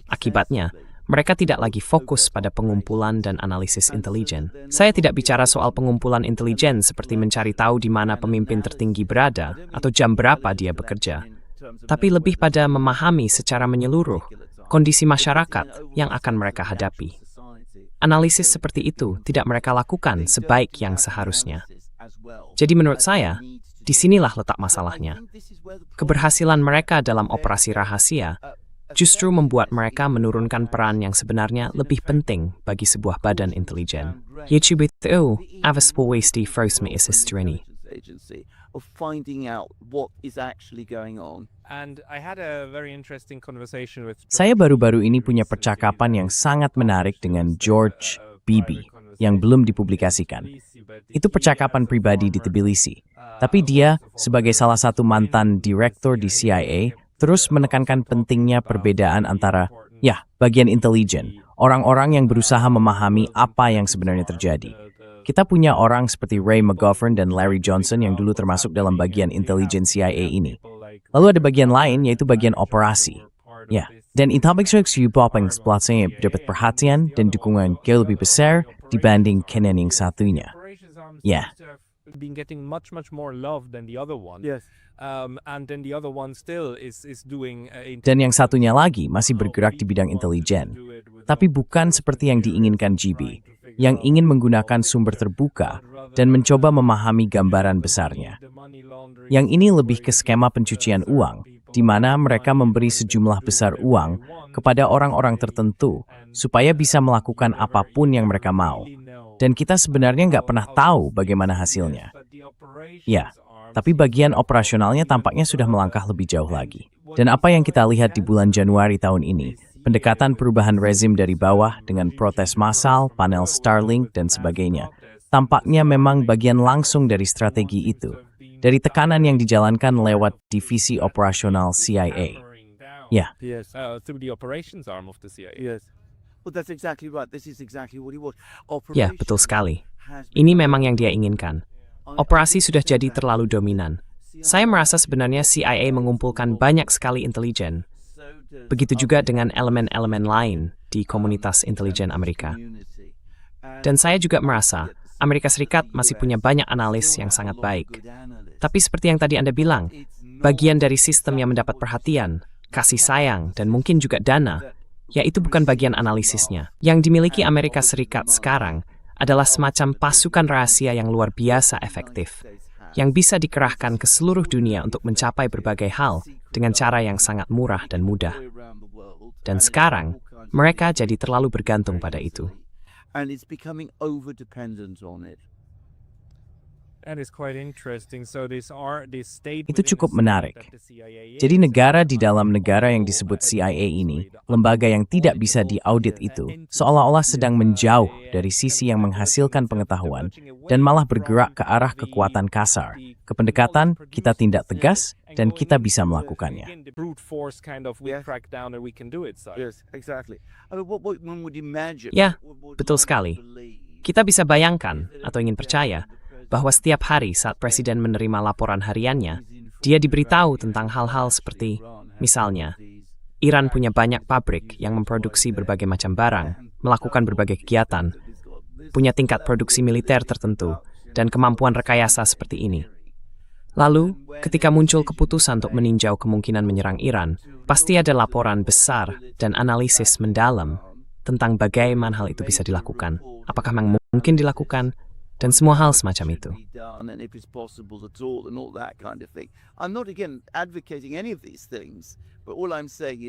Akibatnya, mereka tidak lagi fokus pada pengumpulan dan analisis intelijen. Saya tidak bicara soal pengumpulan intelijen seperti mencari tahu di mana pemimpin tertinggi berada atau jam berapa dia bekerja, tapi lebih pada memahami secara menyeluruh kondisi masyarakat yang akan mereka hadapi. Analisis seperti itu tidak mereka lakukan sebaik yang seharusnya. Jadi menurut saya, disinilah letak masalahnya. Keberhasilan mereka dalam operasi rahasia justru membuat mereka menurunkan peran yang sebenarnya lebih penting bagi sebuah badan intelijen. YouTube itu awas powesti frosmi isistrini. of finding out what is actually going on. And I had a very interesting conversation with. Saya baru-baru ini punya percakapan yang sangat menarik dengan George Bibi yang belum dipublikasikan. Itu percakapan pribadi di Tbilisi. Tapi dia, sebagai salah satu mantan direktur di CIA, terus menekankan pentingnya perbedaan antara, bagian intelijen, orang-orang yang berusaha memahami apa yang sebenarnya terjadi. Kita punya orang seperti Ray McGovern dan Larry Johnson yang dulu termasuk dalam bagian intelijen CIA ini. Lalu ada bagian lain, yaitu bagian operasi. Dan Intelligence yang sepelatnya dapat perhatian dan dukungan jauh lebih besar dibanding Kenan yang satunya. Been getting much more love than the other one. Yes. And then the other one still is doing. Dan yang satunya lagi masih bergerak di bidang intelijen, tapi bukan seperti yang diinginkan GB, yang ingin menggunakan sumber terbuka dan mencoba memahami gambaran besarnya. Yang ini lebih ke skema pencucian uang, di mana mereka memberi sejumlah besar uang kepada orang-orang tertentu supaya bisa melakukan apapun yang mereka mau. Dan kita sebenarnya nggak pernah tahu bagaimana hasilnya. Tapi bagian operasionalnya tampaknya sudah melangkah lebih jauh lagi. Dan apa yang kita lihat di bulan Januari tahun ini, pendekatan perubahan rezim dari bawah dengan protes massal, panel Starlink, dan sebagainya, tampaknya memang bagian langsung dari strategi itu, dari tekanan yang dijalankan lewat divisi operasional CIA. Through the operations arm of the CIA. Yes. Well, that's exactly right. This is exactly what he wants. Ya, betul sekali. Ini memang yang dia inginkan. Operasi sudah jadi terlalu dominan. Saya merasa sebenarnya CIA mengumpulkan banyak sekali intelijen. Begitu juga dengan elemen-elemen lain di komunitas intelijen Amerika. Dan saya juga merasa Amerika Serikat masih punya banyak analis yang sangat baik. Tapi seperti yang tadi Anda bilang, bagian dari sistem yang mendapat perhatian, kasih sayang, dan mungkin juga dana, yaitu bukan bagian analisisnya. Yang dimiliki Amerika Serikat sekarang adalah semacam pasukan rahasia yang luar biasa efektif, yang bisa dikerahkan ke seluruh dunia untuk mencapai berbagai hal dengan cara yang sangat murah dan mudah. Dan sekarang, mereka jadi terlalu bergantung pada itu. Itu cukup menarik. Jadi negara di dalam negara yang disebut CIA ini, lembaga yang tidak bisa diaudit itu, seolah-olah sedang menjauh dari sisi yang menghasilkan pengetahuan dan malah bergerak ke arah kekuatan kasar. Kependekatan, kita tindak tegas, dan kita bisa melakukannya. Ya, betul sekali. Kita bisa bayangkan atau ingin percaya bahwa setiap hari saat Presiden menerima laporan hariannya, dia diberitahu tentang hal-hal seperti, misalnya, Iran punya banyak pabrik yang memproduksi berbagai macam barang, melakukan berbagai kegiatan, punya tingkat produksi militer tertentu, dan kemampuan rekayasa seperti ini. Lalu, ketika muncul keputusan untuk meninjau kemungkinan menyerang Iran, pasti ada laporan besar dan analisis mendalam tentang bagaimana hal itu bisa dilakukan, apakah memang mungkin dilakukan, dan semua hal semacam itu.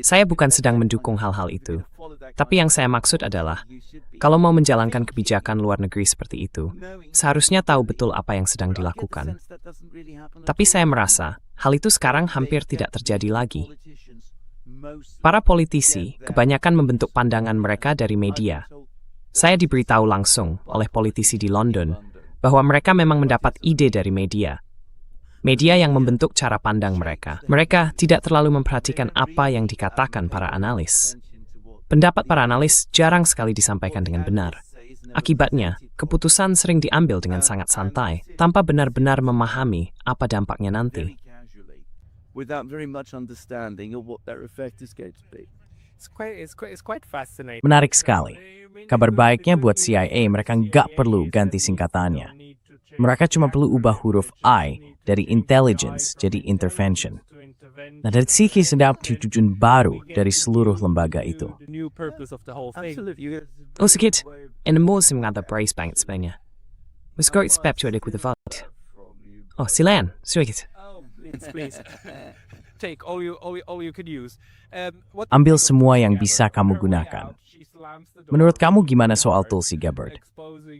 Saya bukan sedang mendukung hal-hal itu, tapi yang saya maksud adalah, kalau mau menjalankan kebijakan luar negeri seperti itu, seharusnya tahu betul apa yang sedang dilakukan. Tapi saya merasa, hal itu sekarang hampir tidak terjadi lagi. Para politisi kebanyakan membentuk pandangan mereka dari media. Saya diberitahu langsung oleh politisi di London bahwa mereka memang mendapat ide dari media. Media yang membentuk cara pandang mereka. Mereka tidak terlalu memperhatikan apa yang dikatakan para analis. Pendapat para analis jarang sekali disampaikan dengan benar. Akibatnya, keputusan sering diambil dengan sangat santai, tanpa benar-benar memahami apa dampaknya nanti. Menarik sekali. Kabar baiknya buat CIA, mereka nggak perlu ganti singkatannya. Mereka cuma perlu ubah huruf I dari intelligence jadi intervention. Nah, dari sini sedang tujuan baru dari seluruh lembaga itu. Oh sedikit, en de mål som hade Bracebank sebenarnya. Ska expect with the vote. Oh, silakan, sedikit. Ambil semua yang bisa kamu gunakan. Menurut kamu gimana soal Tulsi Gabbard?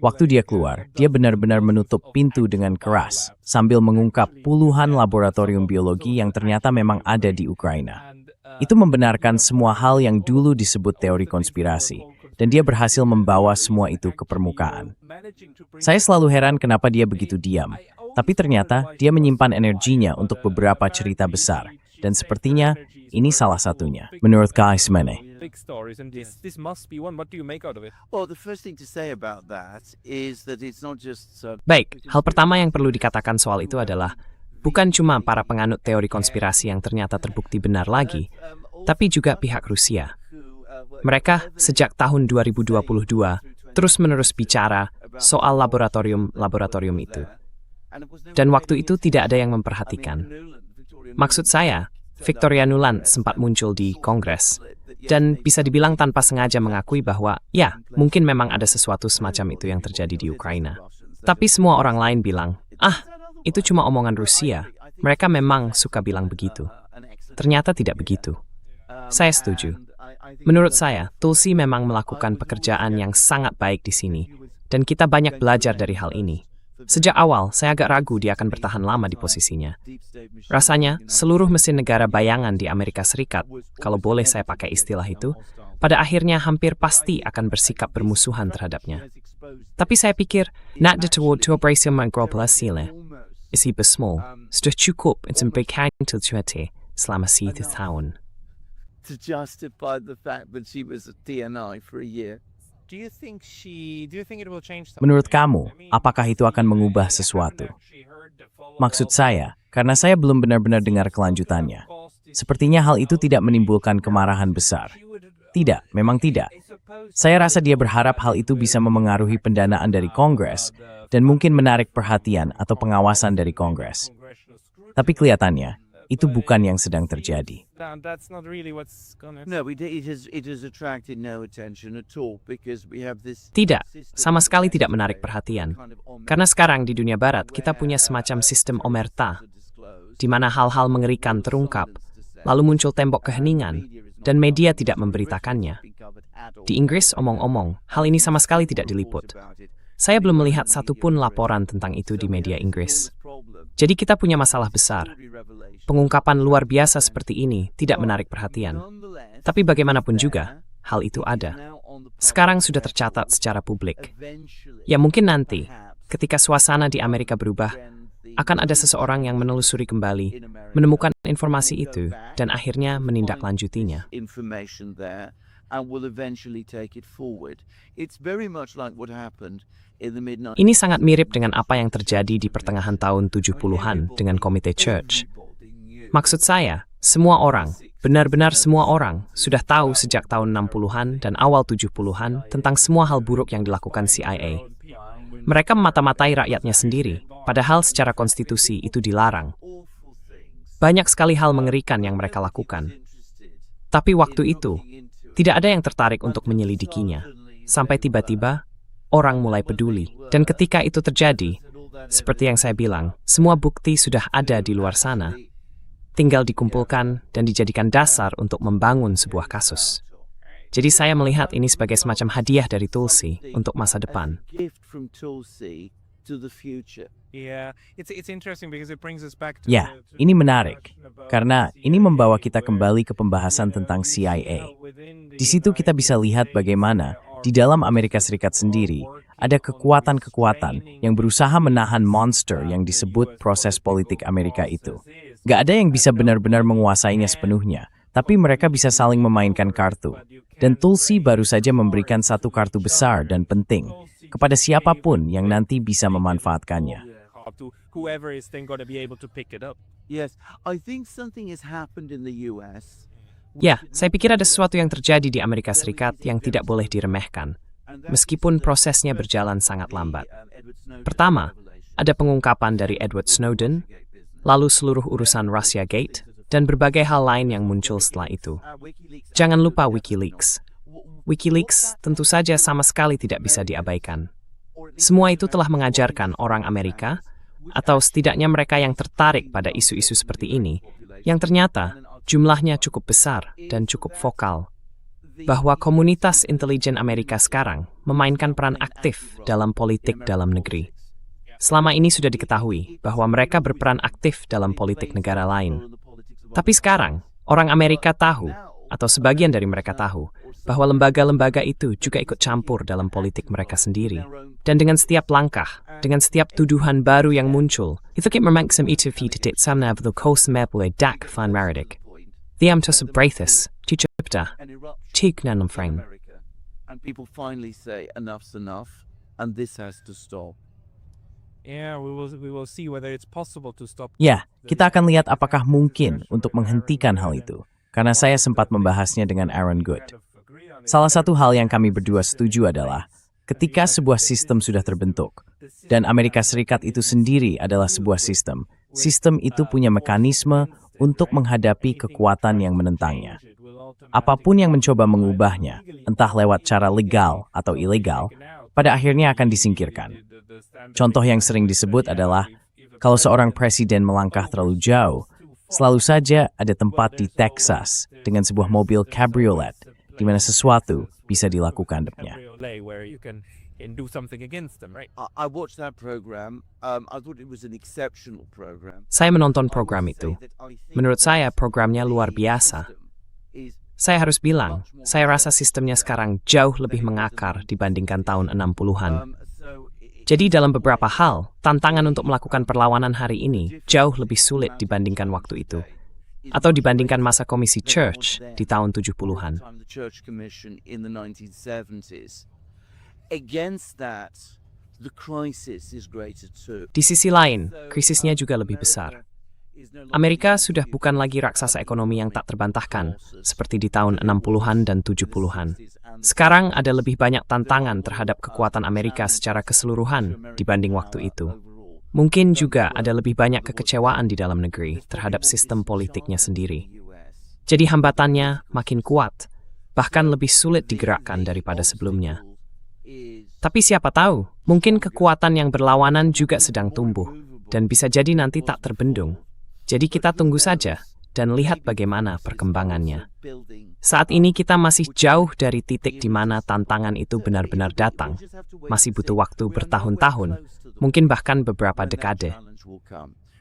Waktu dia keluar, dia benar-benar menutup pintu dengan keras sambil mengungkap puluhan laboratorium biologi yang ternyata memang ada di Ukraina. Itu membenarkan semua hal yang dulu disebut teori konspirasi, dan dia berhasil membawa semua itu ke permukaan. Saya selalu heran kenapa dia begitu diam, tapi ternyata dia menyimpan energinya untuk beberapa cerita besar, dan sepertinya ini salah satunya. Menurut Kak Ismene. Baik, hal pertama yang perlu dikatakan soal itu adalah bukan cuma para penganut teori konspirasi yang ternyata terbukti benar lagi, tapi juga pihak Rusia. Mereka sejak tahun 2022 terus-menerus bicara soal laboratorium itu. Dan waktu itu tidak ada yang memperhatikan. Maksud saya, Victoria Nuland sempat muncul di Kongres, dan bisa dibilang tanpa sengaja mengakui bahwa, ya, mungkin memang ada sesuatu semacam itu yang terjadi di Ukraina. Tapi semua orang lain bilang, itu cuma omongan Rusia, mereka memang suka bilang begitu. Ternyata tidak begitu. Saya setuju. Menurut saya, Tulsi memang melakukan pekerjaan yang sangat baik di sini, dan kita banyak belajar dari hal ini. Sejak awal, saya agak ragu dia akan bertahan lama di posisinya. Rasanya, seluruh mesin negara bayangan di Amerika Serikat, kalau boleh saya pakai istilah itu, pada akhirnya hampir pasti akan bersikap bermusuhan terhadapnya. Tapi saya pikir, not toward to operasi global hasilnya, isi besmol, sudah cukup untuk memberikan tujuan selama 1 tahun. To justify the fact that she was a TNI for a year. Menurut kamu, apakah itu akan mengubah sesuatu? Maksud saya, karena saya belum benar-benar dengar kelanjutannya. Sepertinya hal itu tidak menimbulkan kemarahan besar. Tidak, memang tidak. Saya rasa dia berharap hal itu bisa memengaruhi pendanaan dari Kongres dan mungkin menarik perhatian atau pengawasan dari Kongres. Tapi kelihatannya, itu bukan yang sedang terjadi. Tidak, sama sekali tidak menarik perhatian. Karena sekarang di dunia barat kita punya semacam sistem omerta, di mana hal-hal mengerikan terungkap, lalu muncul tembok keheningan, dan media tidak memberitakannya. Di Inggris, omong-omong, hal ini sama sekali tidak diliput. Saya belum melihat satupun laporan tentang itu di media Inggris. Jadi kita punya masalah besar. Pengungkapan luar biasa seperti ini tidak menarik perhatian. Tapi bagaimanapun juga, hal itu ada. Sekarang sudah tercatat secara publik. Ya mungkin nanti, ketika suasana di Amerika berubah, akan ada seseorang yang menelusuri kembali, menemukan informasi itu, dan akhirnya menindaklanjutinya. Ini sangat mirip dengan apa yang terjadi di pertengahan tahun 70-an dengan Komite Church. Maksud saya, semua orang, benar-benar semua orang, sudah tahu sejak tahun 60-an dan awal 70-an tentang semua hal buruk yang dilakukan CIA. Mereka memata-matai rakyatnya sendiri, padahal secara konstitusi itu dilarang. Banyak sekali hal mengerikan yang mereka lakukan. Tapi waktu itu, tidak ada yang tertarik untuk menyelidikinya. Sampai tiba-tiba, orang mulai peduli. Dan ketika itu terjadi, seperti yang saya bilang, semua bukti sudah ada di luar sana. Tinggal dikumpulkan dan dijadikan dasar untuk membangun sebuah kasus. Jadi saya melihat ini sebagai semacam hadiah dari Tulsi untuk masa depan. Ya, ini menarik, karena ini membawa kita kembali ke pembahasan tentang CIA. Di situ kita bisa lihat bagaimana di dalam Amerika Serikat sendiri ada kekuatan-kekuatan yang berusaha menahan monster yang disebut proses politik Amerika itu. Gak ada yang bisa benar-benar menguasainya sepenuhnya, tapi mereka bisa saling memainkan kartu. Dan Tulsi baru saja memberikan satu kartu besar dan penting kepada siapapun yang nanti bisa memanfaatkannya. Ya, saya pikir ada sesuatu yang terjadi di Amerika Serikat yang tidak boleh diremehkan, meskipun prosesnya berjalan sangat lambat. Pertama, ada pengungkapan dari Edward Snowden, lalu seluruh urusan Russiagate, dan berbagai hal lain yang muncul setelah itu. Jangan lupa WikiLeaks. WikiLeaks tentu saja sama sekali tidak bisa diabaikan. Semua itu telah mengajarkan orang Amerika, atau setidaknya mereka yang tertarik pada isu-isu seperti ini, yang ternyata jumlahnya cukup besar dan cukup vokal, bahwa komunitas intelijen Amerika sekarang memainkan peran aktif dalam politik dalam negeri. Selama ini sudah diketahui bahwa mereka berperan aktif dalam politik negara lain. Tapi sekarang, orang Amerika tahu, atau sebagian dari mereka tahu, bahwa lembaga-lembaga itu juga ikut campur dalam politik mereka sendiri. Dan dengan setiap langkah, dengan setiap tuduhan baru yang muncul, itu memaksa itu titik sana velo kosmepule dak van raridik. Tiam to sebraithis, cicipta, cik nanam frame. And people finally say enough's enough, and this has to stop. Ya, kita akan lihat apakah mungkin untuk menghentikan hal itu, karena saya sempat membahasnya dengan Aaron Good. Salah satu hal yang kami berdua setuju adalah, ketika sebuah sistem sudah terbentuk, dan Amerika Serikat itu sendiri adalah sebuah sistem itu punya mekanisme untuk menghadapi kekuatan yang menentangnya. Apapun yang mencoba mengubahnya, entah lewat cara legal atau ilegal, pada akhirnya akan disingkirkan. Contoh yang sering disebut adalah, kalau seorang presiden melangkah terlalu jauh, selalu saja ada tempat di Texas dengan sebuah mobil cabriolet, di mana sesuatu bisa dilakukan dengannya. Saya menonton program itu. Menurut saya, programnya luar biasa. Saya harus bilang, saya rasa sistemnya sekarang jauh lebih mengakar dibandingkan tahun 60-an. Jadi dalam beberapa hal, tantangan untuk melakukan perlawanan hari ini jauh lebih sulit dibandingkan waktu itu. Atau dibandingkan masa Komisi Church di tahun 70-an. Di sisi lain, krisisnya juga lebih besar. Amerika sudah bukan lagi raksasa ekonomi yang tak terbantahkan, seperti di tahun 60-an dan 70-an. Sekarang ada lebih banyak tantangan terhadap kekuatan Amerika secara keseluruhan dibanding waktu itu. Mungkin juga ada lebih banyak kekecewaan di dalam negeri terhadap sistem politiknya sendiri. Jadi hambatannya makin kuat, bahkan lebih sulit digerakkan daripada sebelumnya. Tapi siapa tahu, mungkin kekuatan yang berlawanan juga sedang tumbuh, dan bisa jadi nanti tak terbendung. Jadi kita tunggu saja, dan lihat bagaimana perkembangannya. Saat ini kita masih jauh dari titik di mana tantangan itu benar-benar datang. Masih butuh waktu bertahun-tahun, mungkin bahkan beberapa dekade.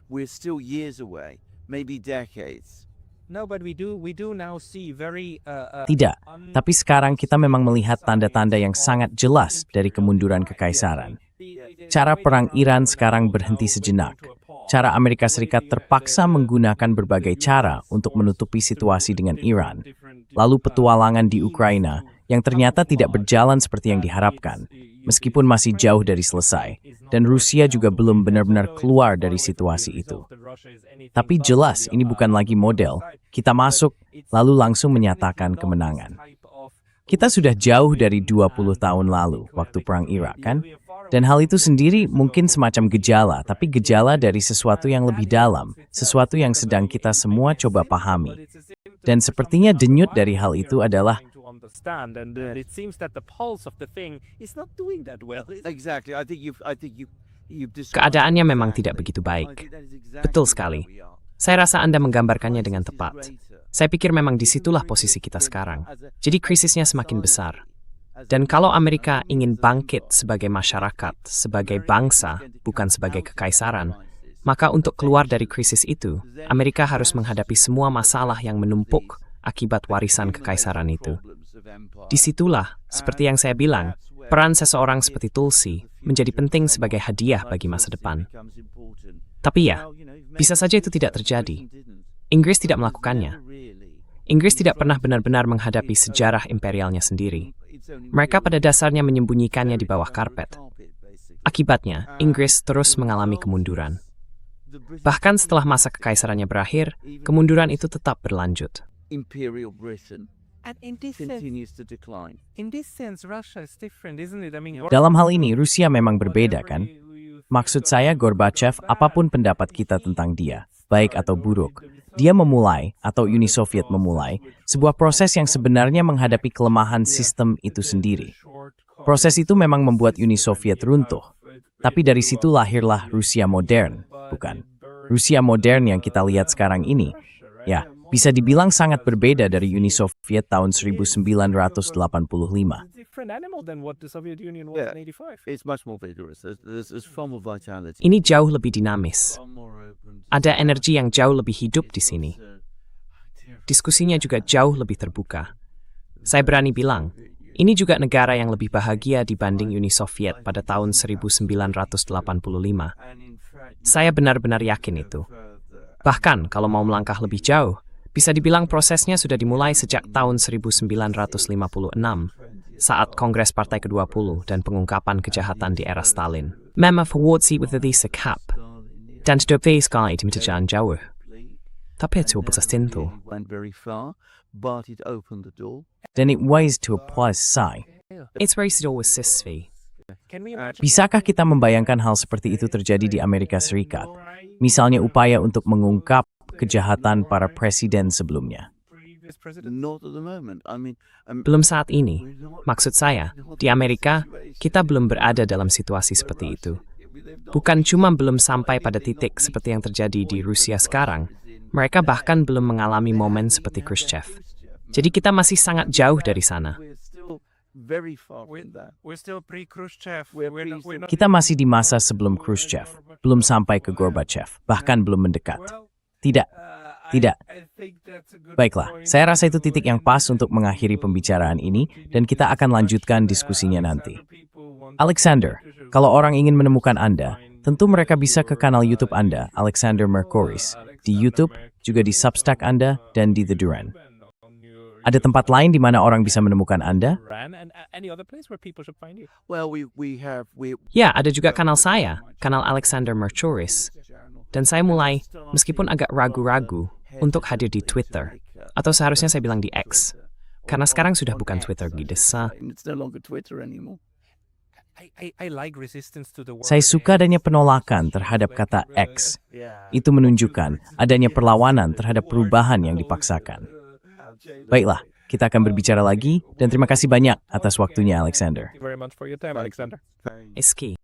We're still years away, maybe decades. No, but we do now see very Tidak, tapi sekarang kita memang melihat tanda-tanda yang sangat jelas dari kemunduran kekaisaran. Cara perang Iran sekarang berhenti sejenak. Cara Amerika Serikat terpaksa menggunakan berbagai cara untuk menutupi situasi dengan Iran. Lalu petualangan di Ukraina yang ternyata tidak berjalan seperti yang diharapkan, meskipun masih jauh dari selesai. Dan Rusia juga belum benar-benar keluar dari situasi itu. Tapi jelas ini bukan lagi model. Kita masuk, lalu langsung menyatakan kemenangan. Kita sudah jauh dari 20 tahun lalu, waktu Perang Irak, kan? Dan hal itu sendiri mungkin semacam gejala, tapi gejala dari sesuatu yang lebih dalam, sesuatu yang sedang kita semua coba pahami. Dan sepertinya denyut dari hal itu adalah Exactly. I think you've described Keadaannya memang tidak begitu baik. Betul sekali. Saya rasa Anda menggambarkannya dengan tepat. Saya pikir memang disitulah posisi kita sekarang. Jadi krisisnya semakin besar. Dan kalau Amerika ingin bangkit sebagai masyarakat, sebagai bangsa, bukan sebagai kekaisaran, maka untuk keluar dari krisis itu, Amerika harus menghadapi semua masalah yang menumpuk akibat warisan kekaisaran itu. Disitulah, seperti yang saya bilang, peran seseorang seperti Tulsi menjadi penting sebagai hadiah bagi masa depan. Tapi ya, bisa saja itu tidak terjadi. Inggris tidak melakukannya. Inggris tidak pernah benar-benar menghadapi sejarah imperialnya sendiri. Mereka pada dasarnya menyembunyikannya di bawah karpet. Akibatnya, Inggris terus mengalami kemunduran. Bahkan setelah masa kekaisarannya berakhir, kemunduran itu tetap berlanjut. Imperial Britain And in this continues to decline. sense, Russia is different, isn't it? I mean, dalam hal ini Rusia memang berbeda, kan? Maksud saya Gorbachev, apapun pendapat kita tentang dia, baik atau buruk, dia memulai, atau Uni Soviet memulai, sebuah proses yang sebenarnya menghadapi kelemahan sistem itu sendiri. Proses itu memang membuat Uni Soviet runtuh. Tapi dari situ lahirlah Rusia modern, bukan? Rusia modern yang kita lihat sekarang ini, ya, bisa dibilang sangat berbeda dari Uni Soviet tahun 1985. different animal than what the Soviet Union was Yeah. in 85. It's much more vigorous. There's far more vitality. Ini jauh lebih dinamis. Far more open. Ada energi yang jauh lebih hidup di sini. Diskusinya juga jauh lebih terbuka. Saya berani bilang, ini juga negara yang lebih bahagia dibanding Uni Soviet pada tahun 1985. Saya benar-benar yakin itu. Bahkan kalau mau melangkah lebih jauh, bisa dibilang prosesnya sudah dimulai sejak tahun 1956, saat Kongres Partai ke-20 dan pengungkapan kejahatan di era Stalin. Memang forwardsi with the cap, dan stopei sekali di jalan jauh. Tapi itu bersentuh. Went very far, but it opened the door. Dan it was to a plus sign. It's very still with sisvi. Can we imagine Bisakah kita membayangkan hal seperti itu terjadi di Amerika Serikat? Misalnya upaya untuk mengungkap kejahatan para presiden sebelumnya. previous president? Not at the moment. I mean, Belum saat ini. Maksud saya, di Amerika, kita belum berada dalam situasi seperti itu. Bukan cuma belum sampai pada titik seperti yang terjadi di Rusia sekarang, mereka bahkan belum mengalami momen seperti Khrushchev. Jadi kita masih sangat jauh dari sana. we're still very far from that. We're still pre-Khrushchev. We're We're not Kita masih di masa sebelum Khrushchev, belum sampai ke Gorbachev, bahkan belum mendekat. Tidak, tidak. Baiklah, saya rasa itu titik yang pas untuk mengakhiri pembicaraan ini, dan kita akan lanjutkan diskusinya nanti. Alexander, kalau orang ingin menemukan Anda, tentu mereka bisa ke kanal YouTube Anda, Alexander Mercouris, di YouTube, juga di Substack Anda, dan di The Duran. Ada tempat lain di mana orang bisa menemukan Anda? And any other place where people should find you? Well, we Ya, ada juga kanal saya, kanal Alexander Mercouris. Dan saya mulai, meskipun agak ragu-ragu, untuk hadir di Twitter. Atau seharusnya saya bilang di X. Karena sekarang sudah bukan Twitter gitu. It's no longer Twitter anymore. I like resistance to the word. Saya suka adanya penolakan terhadap kata X. Itu menunjukkan adanya perlawanan terhadap perubahan yang dipaksakan. Baiklah, kita akan berbicara lagi, dan terima kasih banyak atas waktunya, Alexander. Thank you very much for your time, Alexander. Iski.